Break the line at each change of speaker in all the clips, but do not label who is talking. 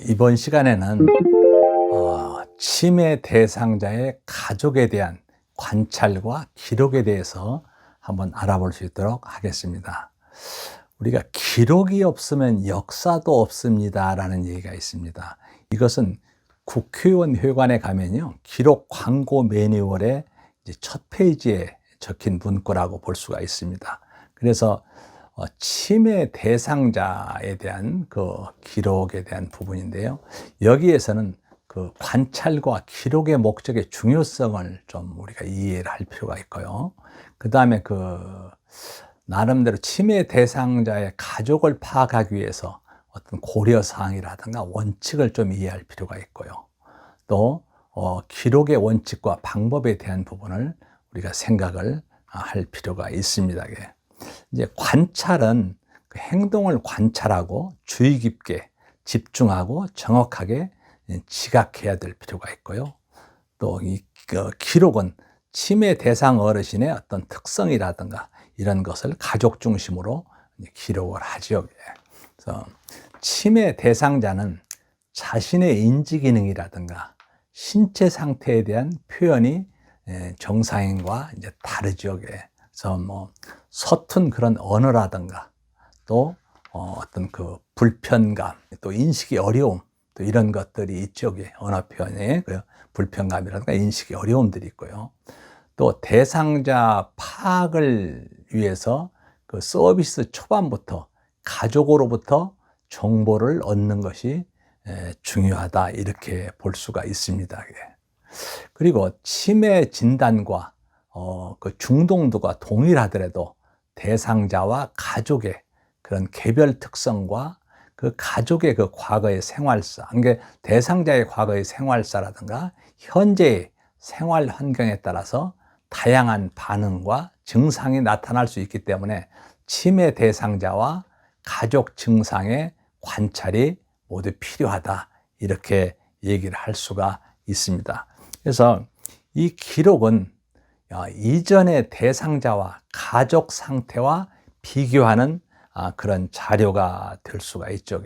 이번 시간에는 치매 대상자의 가족에 대한 관찰과 기록에 대해서 한번 알아볼 수 있도록 하겠습니다. 우리가 기록이 없으면 역사도 없습니다 라는 얘기가 있습니다. 이것은 국회의원 회관에 가면요, 기록 광고 매뉴얼의 이제 첫 페이지에 적힌 문구라고 볼 수가 있습니다. 그래서 치매 대상자에 대한 그 기록에 대한 부분인데요. 여기에서는 그 관찰과 기록의 목적의 중요성을 좀 우리가 이해를 할 필요가 있고요. 그 다음에 나름대로 치매 대상자의 가족을 파악하기 위해서 어떤 고려사항이라든가 원칙을 좀 이해할 필요가 있고요. 또 기록의 원칙과 방법에 대한 부분을 우리가 생각을 할 필요가 있습니다. 이제 관찰은 그 행동을 관찰하고 주의 깊게 집중하고 정확하게 지각해야 될 필요가 있고요. 또 이 기록은 치매 대상 어르신의 어떤 특성이라든가 이런 것을 가족 중심으로 기록을 하죠. 그래서 치매 대상자는 자신의 인지 기능이라든가 신체 상태에 대한 표현이 정상인과 이제 다르죠. 그래서 서툰 그런 언어라든가 또 어떤 그 불편감, 또 인식이 어려움, 또 이런 것들이 있죠. 언어 표현에 불편감이라든가 인식이 어려움들이 있고요. 또 대상자 파악을 위해서 그 서비스 초반부터 가족으로부터 정보를 얻는 것이 중요하다, 이렇게 볼 수가 있습니다. 그리고 치매 진단과 그 중동도가 동일하더라도 대상자와 가족의 그런 개별 특성과 그 가족의 그 과거의 생활사, 그러니까 대상자의 과거의 생활사라든가 현재의 생활 환경에 따라서 다양한 반응과 증상이 나타날 수 있기 때문에 치매 대상자와 가족 증상의 관찰이 모두 필요하다, 이렇게 얘기를 할 수가 있습니다. 그래서 이 기록은 이전의 대상자와 가족 상태와 비교하는 그런 자료가 될 수가 있죠.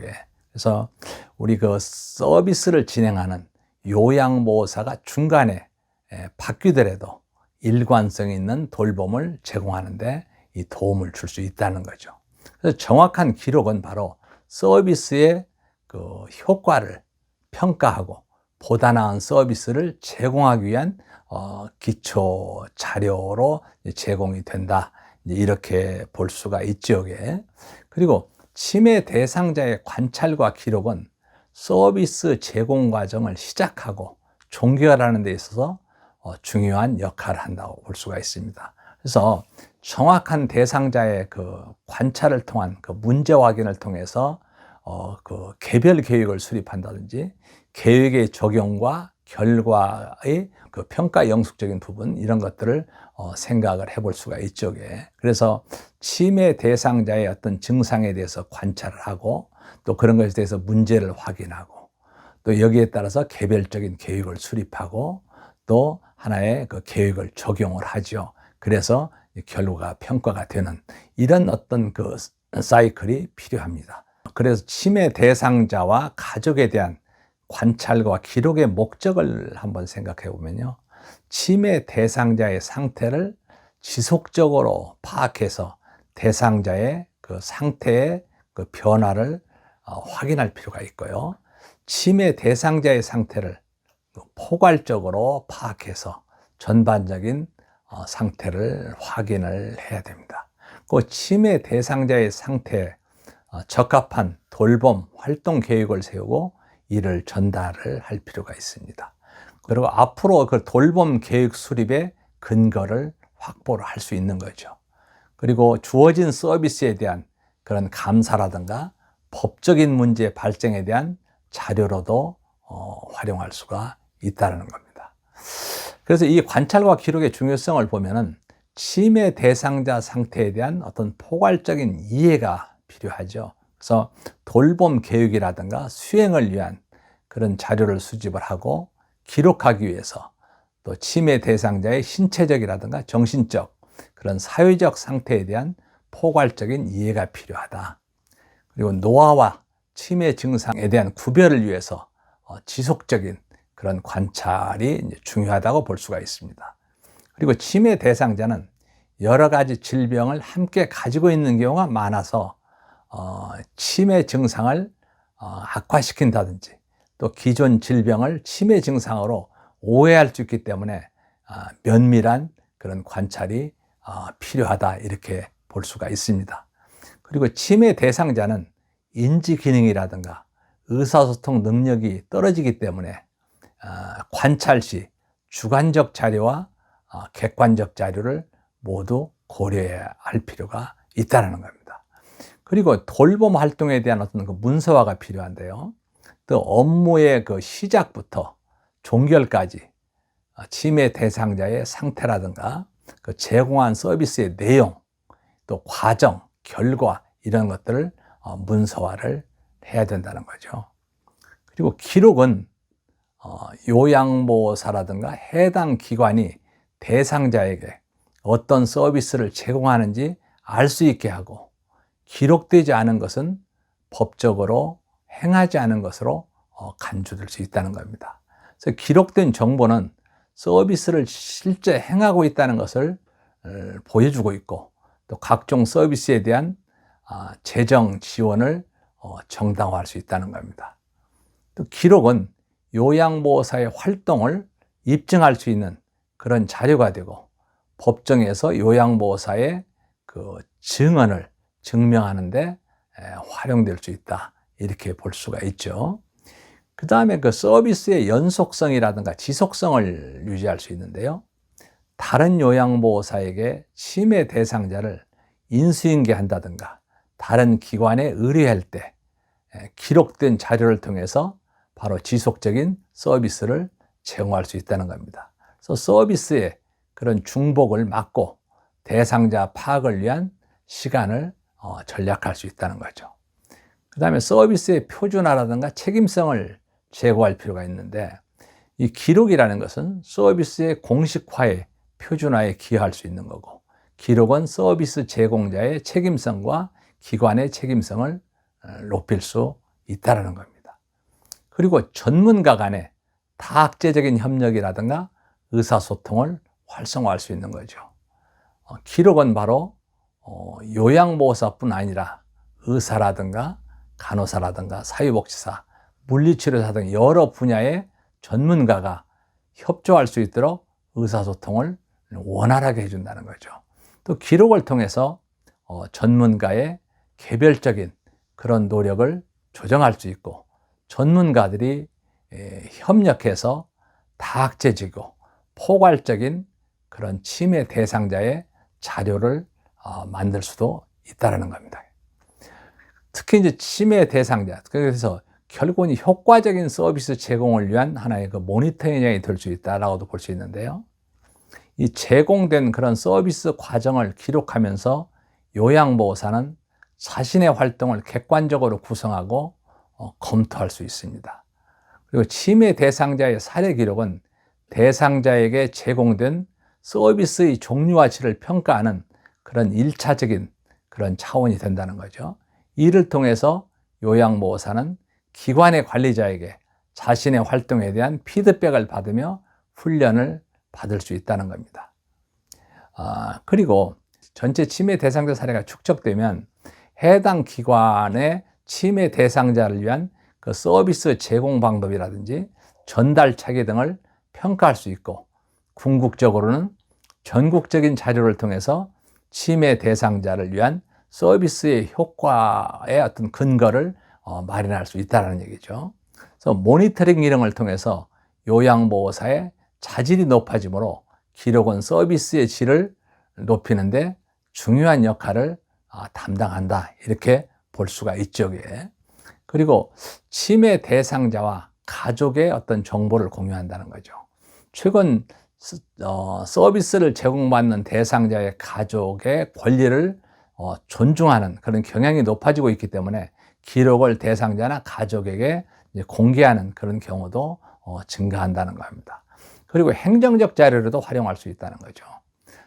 그래서 우리 그 서비스를 진행하는 요양보호사가 중간에 바뀌더라도 일관성 있는 돌봄을 제공하는데 이 도움을 줄 수 있다는 거죠. 그래서 정확한 기록은 바로 서비스의 그 효과를 평가하고 보다 나은 서비스를 제공하기 위한 기초 자료로 제공이 된다, 이렇게 볼 수가 있죠. 그리고 치매 대상자의 관찰과 기록은 서비스 제공 과정을 시작하고 종결하는 데 있어서 중요한 역할을 한다고 볼 수가 있습니다. 그래서 정확한 대상자의 그 관찰을 통한 그 문제 확인을 통해서 그 개별 계획을 수립한다든지 계획의 적용과 결과의 그 평가 영속적인 부분, 이런 것들을 생각을 해볼 수가 있죠. 그래서 치매 대상자의 어떤 증상에 대해서 관찰을 하고 또 그런 것에 대해서 문제를 확인하고 또 여기에 따라서 개별적인 계획을 수립하고 또 하나의 그 계획을 적용을 하죠. 그래서 결과가 평가가 되는 이런 어떤 그 사이클이 필요합니다. 그래서 치매 대상자와 가족에 대한 관찰과 기록의 목적을 한번 생각해 보면요, 치매 대상자의 상태를 지속적으로 파악해서 대상자의 그 상태의 그 변화를 확인할 필요가 있고요, 치매 대상자의 상태를 포괄적으로 파악해서 전반적인 상태를 확인을 해야 됩니다. 그 치매 대상자의 상태에 적합한 돌봄 활동 계획을 세우고 이를 전달을 할 필요가 있습니다. 그리고 앞으로 그 돌봄 계획 수립의 근거를 확보를 할 수 있는 거죠. 그리고 주어진 서비스에 대한 그런 감사라든가 법적인 문제 발생에 대한 자료로도 활용할 수가 있다는 겁니다. 그래서 이 관찰과 기록의 중요성을 보면은 치매 대상자 상태에 대한 어떤 포괄적인 이해가 필요하죠. 그래서 돌봄 계획이라든가 수행을 위한 그런 자료를 수집을 하고 기록하기 위해서 또 치매 대상자의 신체적이라든가 정신적 그런 사회적 상태에 대한 포괄적인 이해가 필요하다. 그리고 노화와 치매 증상에 대한 구별을 위해서 지속적인 그런 관찰이 중요하다고 볼 수가 있습니다. 그리고 치매 대상자는 여러 가지 질병을 함께 가지고 있는 경우가 많아서 치매 증상을 악화시킨다든지 또 기존 질병을 치매 증상으로 오해할 수 있기 때문에 면밀한 그런 관찰이 필요하다 이렇게 볼 수가 있습니다. 그리고 치매 대상자는 인지 기능이라든가 의사소통 능력이 떨어지기 때문에 관찰 시 주관적 자료와 객관적 자료를 모두 고려해야 할 필요가 있다는 겁니다. 그리고 돌봄 활동에 대한 어떤 그 문서화가 필요한데요. 또 업무의 그 시작부터 종결까지 치매 대상자의 상태라든가 그 제공한 서비스의 내용, 또 과정, 결과 이런 것들을 문서화를 해야 된다는 거죠. 그리고 기록은 요양보호사라든가 해당 기관이 대상자에게 어떤 서비스를 제공하는지 알 수 있게 하고, 기록되지 않은 것은 법적으로 행하지 않은 것으로 간주될 수 있다는 겁니다. 그래서 기록된 정보는 서비스를 실제 행하고 있다는 것을 보여주고 있고, 또 각종 서비스에 대한 재정 지원을 정당화할 수 있다는 겁니다. 또 기록은 요양보호사의 활동을 입증할 수 있는 그런 자료가 되고, 법정에서 요양보호사의 그 증언을 증명하는 데 활용될 수 있다 이렇게 볼 수가 있죠. 그 다음에 그 서비스의 연속성이라든가 지속성을 유지할 수 있는데요. 다른 요양보호사에게 치매 대상자를 인수인계한다든가 다른 기관에 의뢰할 때 기록된 자료를 통해서 바로 지속적인 서비스를 제공할 수 있다는 겁니다. 그래서 서비스의 그런 중복을 막고 대상자 파악을 위한 시간을 전략할 수 있다는 거죠. 그 다음에 서비스의 표준화라든가 책임성을 제고할 필요가 있는데, 이 기록이라는 것은 서비스의 공식화에 표준화에 기여할 수 있는 거고, 기록은 서비스 제공자의 책임성과 기관의 책임성을 높일 수 있다는 겁니다. 그리고 전문가 간의 다학제적인 협력이라든가 의사소통을 활성화할 수 있는 거죠. 기록은 바로 요양보호사뿐 아니라 의사라든가 간호사라든가 사회복지사, 물리치료사 등 여러 분야의 전문가가 협조할 수 있도록 의사소통을 원활하게 해준다는 거죠. 또 기록을 통해서 전문가의 개별적인 그런 노력을 조정할 수 있고, 전문가들이 협력해서 다학제적이고 포괄적인 그런 치매 대상자의 자료를 만들 수도 있다는 겁니다. 특히 이제 치매 대상자, 그래서 결국은 효과적인 서비스 제공을 위한 하나의 그 모니터링이 될 수 있다라고도 볼 수 있는데요. 이 제공된 그런 서비스 과정을 기록하면서 요양보호사는 자신의 활동을 객관적으로 구성하고 검토할 수 있습니다. 그리고 치매 대상자의 사례 기록은 대상자에게 제공된 서비스의 종류와 질을 평가하는 그런 1차적인 그런 차원이 된다는 거죠. 이를 통해서 요양보호사는 기관의 관리자에게 자신의 활동에 대한 피드백을 받으며 훈련을 받을 수 있다는 겁니다. 그리고 전체 치매 대상자 사례가 축적되면 해당 기관의 치매 대상자를 위한 그 서비스 제공 방법이라든지 전달 체계 등을 평가할 수 있고, 궁극적으로는 전국적인 자료를 통해서 치매 대상자를 위한 서비스의 효과의 어떤 근거를 마련할 수 있다는 얘기죠. 그래서 모니터링 기능을 통해서 요양보호사의 자질이 높아지므로 기록은 서비스의 질을 높이는데 중요한 역할을 담당한다 이렇게 볼 수가 있죠. 그리고 치매 대상자와 가족의 어떤 정보를 공유한다는 거죠. 최근 서비스를 제공받는 대상자의 가족의 권리를 존중하는 그런 경향이 높아지고 있기 때문에 기록을 대상자나 가족에게 공개하는 그런 경우도 증가한다는 겁니다. 그리고 행정적 자료로도 활용할 수 있다는 거죠.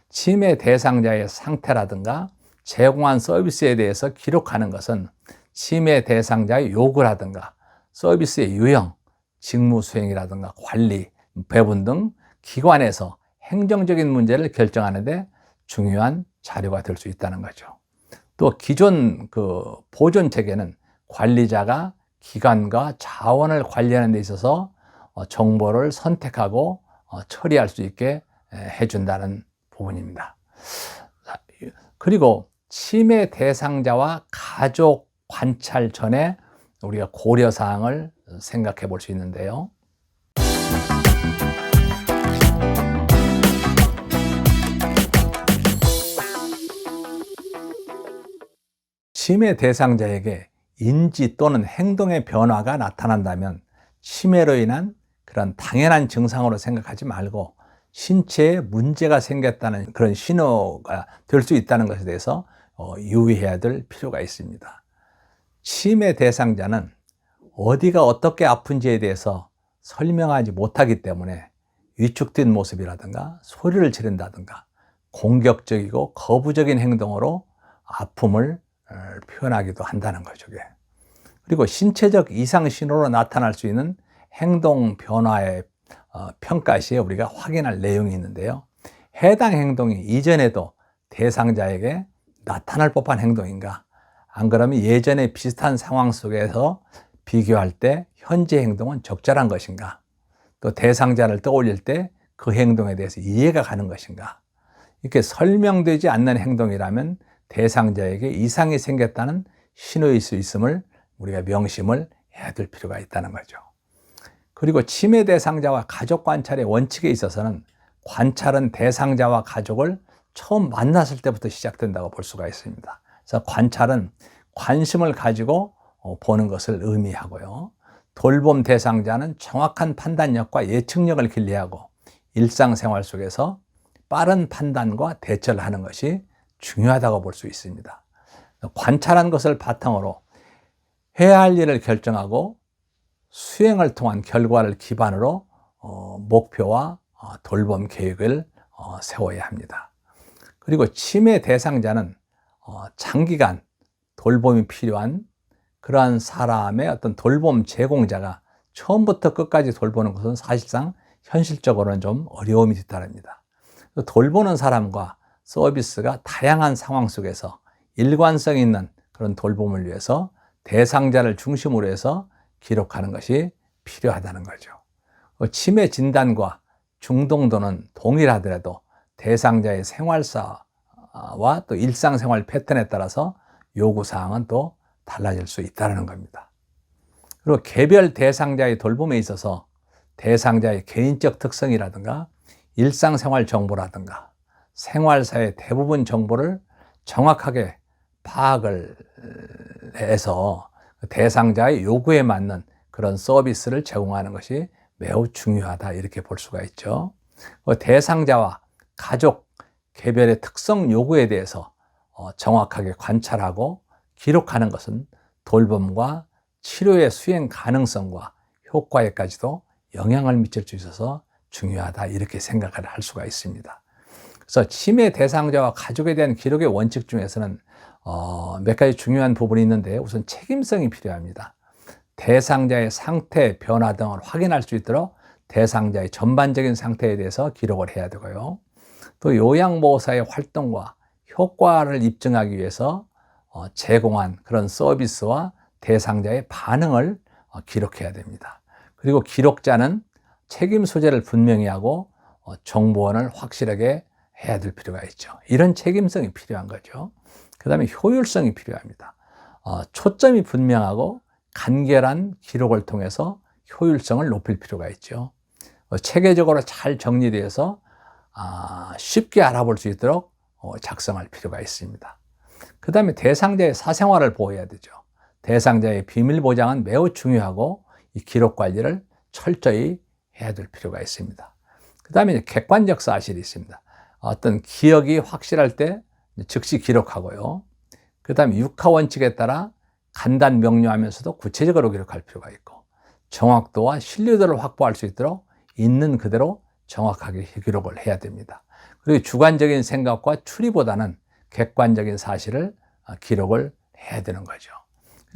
치매 대상자의 상태라든가 제공한 서비스에 대해서 기록하는 것은 침해 대상자의 요구라든가 서비스의 유형, 직무 수행이라든가 관리, 배분 등 기관에서 행정적인 문제를 결정하는 데 중요한 자료가 될 수 있다는 거죠. 또 기존 보존 체계는 관리자가 기관과 자원을 관리하는 데 있어서 정보를 선택하고 처리할 수 있게 해준다는 부분입니다. 그리고 침해 대상자와 가족 관찰 전에 우리가 고려사항을 생각해 볼 수 있는데요. 침해 대상자에게 인지 또는 행동의 변화가 나타난다면 침해로 인한 그런 당연한 증상으로 생각하지 말고 신체에 문제가 생겼다는 그런 신호가 될 수 있다는 것에 대해서 유의해야 될 필요가 있습니다. 침해 대상자는 어디가 어떻게 아픈지에 대해서 설명하지 못하기 때문에 위축된 모습이라든가 소리를 지른다든가 공격적이고 거부적인 행동으로 아픔을 표현하기도 한다는 거죠. 그리고 신체적 이상 신호로 나타날 수 있는 행동 변화의 평가 시에 우리가 확인할 내용이 있는데요. 해당 행동이 이전에도 대상자에게 나타날 법한 행동인가? 안 그러면 예전에 비슷한 상황 속에서 비교할 때 현재 행동은 적절한 것인가? 또 대상자를 떠올릴 때 그 행동에 대해서 이해가 가는 것인가? 이렇게 설명되지 않는 행동이라면 대상자에게 이상이 생겼다는 신호일 수 있음을 우리가 명심을 해야 될 필요가 있다는 거죠. 그리고 침해 대상자와 가족 관찰의 원칙에 있어서는 관찰은 대상자와 가족을 처음 만났을 때부터 시작된다고 볼 수가 있습니다. 그래서 관찰은 관심을 가지고 보는 것을 의미하고요. 돌봄 대상자는 정확한 판단력과 예측력을 길러하고 일상생활 속에서 빠른 판단과 대처를 하는 것이 중요하다고 볼 수 있습니다. 관찰한 것을 바탕으로 해야 할 일을 결정하고 수행을 통한 결과를 기반으로 목표와 돌봄 계획을 세워야 합니다. 그리고 침해 대상자는 장기간 돌봄이 필요한 그러한 사람의 어떤 돌봄 제공자가 처음부터 끝까지 돌보는 것은 사실상 현실적으로는 좀 어려움이 뒤따릅니다. 돌보는 사람과 서비스가 다양한 상황 속에서 일관성 있는 그런 돌봄을 위해서 대상자를 중심으로 해서 기록하는 것이 필요하다는 거죠. 치매 진단과 중등도는 동일하더라도 대상자의 생활사와 또 일상생활 패턴에 따라서 요구사항은 또 달라질 수 있다는 겁니다. 그리고 개별 대상자의 돌봄에 있어서 대상자의 개인적 특성이라든가 일상생활 정보라든가 생활사의 대부분 정보를 정확하게 파악을 해서 대상자의 요구에 맞는 그런 서비스를 제공하는 것이 매우 중요하다 이렇게 볼 수가 있죠. 대상자와 가족 개별의 특성 요구에 대해서 정확하게 관찰하고 기록하는 것은 돌봄과 치료의 수행 가능성과 효과에까지도 영향을 미칠 수 있어서 중요하다 이렇게 생각을 할 수가 있습니다. 그래서 치매 대상자와 가족에 대한 기록의 원칙 중에서는 몇 가지 중요한 부분이 있는데 우선 책임성이 필요합니다. 대상자의 상태, 변화 등을 확인할 수 있도록 대상자의 전반적인 상태에 대해서 기록을 해야 되고요. 또 요양보호사의 활동과 효과를 입증하기 위해서 제공한 그런 서비스와 대상자의 반응을 기록해야 됩니다. 그리고 기록자는 책임 소재를 분명히 하고 정보원을 확실하게 해야 될 필요가 있죠. 이런 책임성이 필요한 거죠. 그 다음에 효율성이 필요합니다. 초점이 분명하고 간결한 기록을 통해서 효율성을 높일 필요가 있죠. 체계적으로 잘 정리되어서 쉽게 알아볼 수 있도록 작성할 필요가 있습니다. 그 다음에 대상자의 사생활을 보호해야 되죠. 대상자의 비밀 보장은 매우 중요하고 이 기록 관리를 철저히 해야 될 필요가 있습니다. 그 다음에 객관적 사실이 있습니다. 어떤 기억이 확실할 때 즉시 기록하고요. 그 다음에 육하 원칙에 따라 간단 명료하면서도 구체적으로 기록할 필요가 있고 정확도와 신뢰도를 확보할 수 있도록 있는 그대로 정확하게 기록을 해야 됩니다. 그리고 주관적인 생각과 추리보다는 객관적인 사실을 기록을 해야 되는 거죠.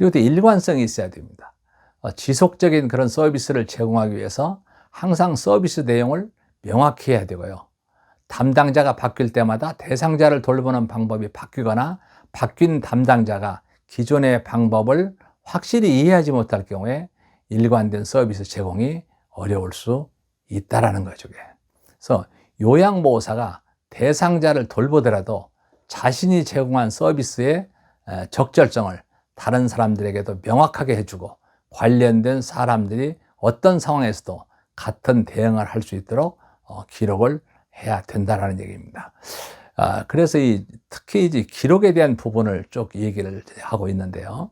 그리고 또 일관성이 있어야 됩니다. 지속적인 그런 서비스를 제공하기 위해서 항상 서비스 내용을 명확히 해야 되고요. 담당자가 바뀔 때마다 대상자를 돌보는 방법이 바뀌거나 바뀐 담당자가 기존의 방법을 확실히 이해하지 못할 경우에 일관된 서비스 제공이 어려울 수 있다는 거죠. 그래서 요양보호사가 대상자를 돌보더라도 자신이 제공한 서비스의 적절성을 다른 사람들에게도 명확하게 해주고 관련된 사람들이 어떤 상황에서도 같은 대응을 할 수 있도록 기록을 해야 된다는 얘기입니다. 그래서 특히 이제 기록에 대한 부분을 쭉 얘기를 하고 있는데요.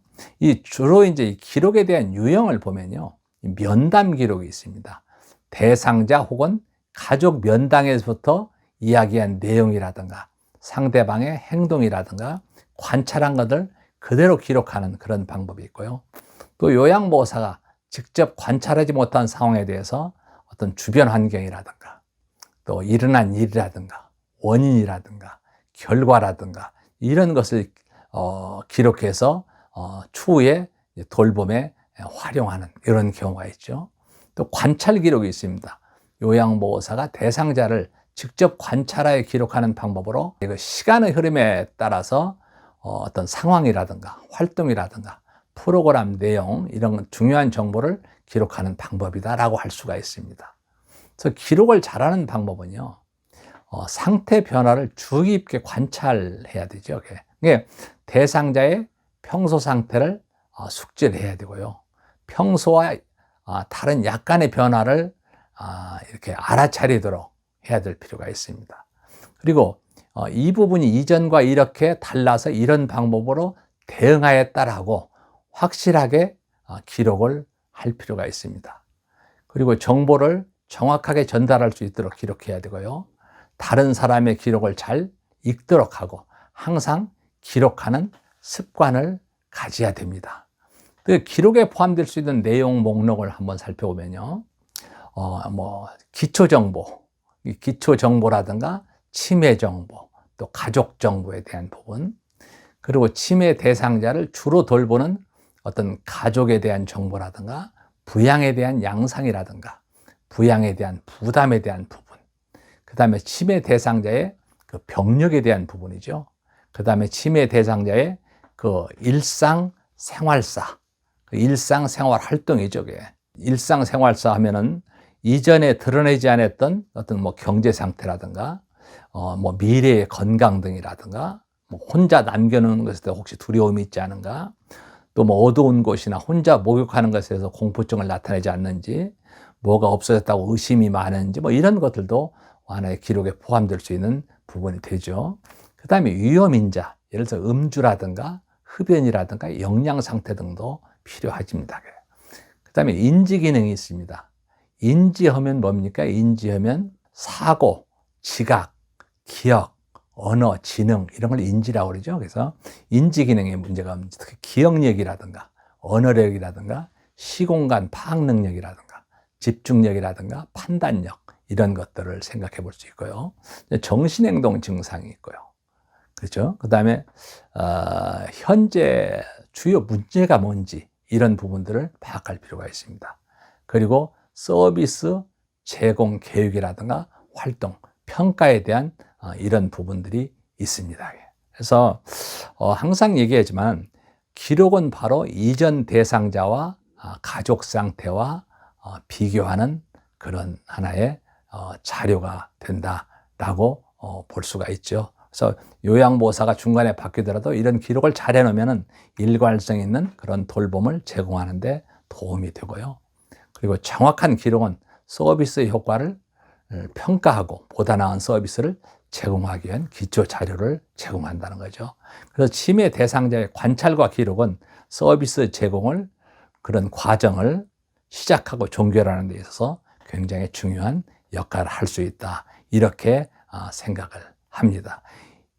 주로 이제 기록에 대한 유형을 보면요. 면담 기록이 있습니다. 대상자 혹은 가족 면담에서부터 이야기한 내용이라든가 상대방의 행동이라든가 관찰한 것을 그대로 기록하는 그런 방법이 있고요. 또 요양보호사가 직접 관찰하지 못한 상황에 대해서 어떤 주변 환경이라든가 또 일어난 일이라든가 원인이라든가 결과라든가 이런 것을 기록해서 추후에 돌봄에 활용하는 이런 경우가 있죠. 또 관찰 기록이 있습니다. 요양보호사가 대상자를 직접 관찰하여 기록하는 방법으로 시간의 흐름에 따라서 어떤 상황이라든가 활동이라든가 프로그램 내용 이런 중요한 정보를 기록하는 방법이다라고 할 수가 있습니다. 그래서 기록을 잘하는 방법은요, 상태 변화를 주의 깊게 관찰해야 되죠. 그게 대상자의 평소 상태를 숙지를 해야 되고요. 평소와 다른 약간의 변화를 이렇게 알아차리도록 해야 될 필요가 있습니다. 그리고 이 부분이 이전과 이렇게 달라서 이런 방법으로 대응하였다라고 확실하게 기록을 할 필요가 있습니다. 그리고 정보를 정확하게 전달할 수 있도록 기록해야 되고요. 다른 사람의 기록을 잘 읽도록 하고 항상 기록하는 습관을 가져야 됩니다. 그 기록에 포함될 수 있는 내용 목록을 한번 살펴보면요. 기초정보라든가 치매 정보, 또 가족 정보에 대한 부분, 그리고 치매 대상자를 주로 돌보는 어떤 가족에 대한 정보라든가 부양에 대한 양상이라든가 부양에 대한 부담에 대한 부분, 그 다음에 치매 대상자의 그 병력에 대한 부분이죠. 그 다음에 치매 대상자의 그 일상생활사, 일상생활 활동이죠. 일상생활사 하면은 이전에 드러내지 않았던 어떤 경제 상태라든가 미래의 건강 등이라든가 혼자 남겨놓는 것에 대해 혹시 두려움이 있지 않은가, 또 어두운 곳이나 혼자 목욕하는 것에서 공포증을 나타내지 않는지, 뭐가 없어졌다고 의심이 많은지 이런 것들도 하나의 기록에 포함될 수 있는 부분이 되죠. 그 다음에 위험인자, 예를 들어서 음주라든가 흡연이라든가 영양 상태 등도 필요하십니다. 그 다음에 인지 기능이 있습니다. 인지하면 뭡니까? 인지하면 사고, 지각, 기억, 언어, 지능 이런 걸 인지라고 그러죠. 그래서 인지 기능에 문제가 없는지, 특히 기억력이라든가 언어력이라든가 시공간 파악 능력이라든가 집중력이라든가 판단력 이런 것들을 생각해 볼 수 있고요. 정신행동 증상이 있고요. 그렇죠? 그 다음에 현재 주요 문제가 뭔지 이런 부분들을 파악할 필요가 있습니다. 그리고 서비스 제공 계획이라든가 활동, 평가에 대한 이런 부분들이 있습니다. 그래서 항상 얘기하지만 기록은 바로 이전 대상자와 가족 상태와 비교하는 그런 하나의 자료가 된다라고 볼 수가 있죠. 그래서 요양보호사가 중간에 바뀌더라도 이런 기록을 잘 해놓으면 일관성 있는 그런 돌봄을 제공하는 데 도움이 되고요. 그리고 정확한 기록은 서비스 효과를 평가하고 보다 나은 서비스를 제공하기 위한 기초 자료를 제공한다는 거죠. 그래서 치매 대상자의 관찰과 기록은 서비스 제공을 그런 과정을 시작하고 종결하는 데 있어서 굉장히 중요한 역할을 할 수 있다. 이렇게 생각을 합니다.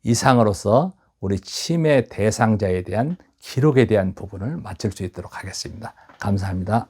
이상으로서 우리 치매 대상자에 대한 기록에 대한 부분을 마칠 수 있도록 하겠습니다. 감사합니다.